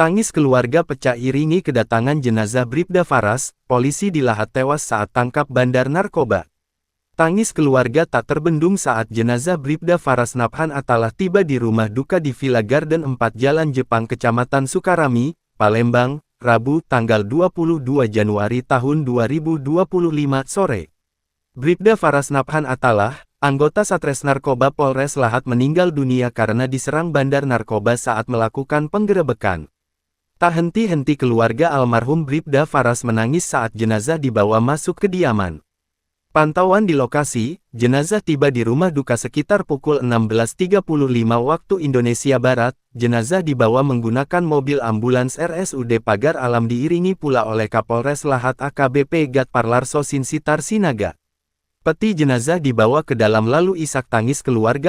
Tangis keluarga pecah iringi kedatangan jenazah Bribda Faras, polisi di Lahat tewas saat tangkap bandar narkoba. Tangis keluarga tak terbendung saat jenazah Bribda Faras Nabhan Atallah tiba di rumah duka di Villa Garden 4 Jalan Jepang Kecamatan Sukarami, Palembang, Rabu tanggal 22 Januari tahun 2025 sore. Bribda Faras Nabhan Atallah, anggota Satres Narkoba Polres Lahat meninggal dunia karena diserang bandar narkoba saat melakukan penggerebekan. Tak henti-henti keluarga almarhum Bribda Faras menangis saat jenazah dibawa masuk kediaman. Pantauan di lokasi, jenazah tiba di rumah duka sekitar pukul 16.35 waktu Indonesia Barat. Jenazah dibawa menggunakan mobil ambulans RSUD Pagar Alam diiringi pula oleh Kapolres Lahat AKBP Gat Parlarso Sinsitar Sinaga. Peti jenazah dibawa ke dalam lalu isak tangis keluarga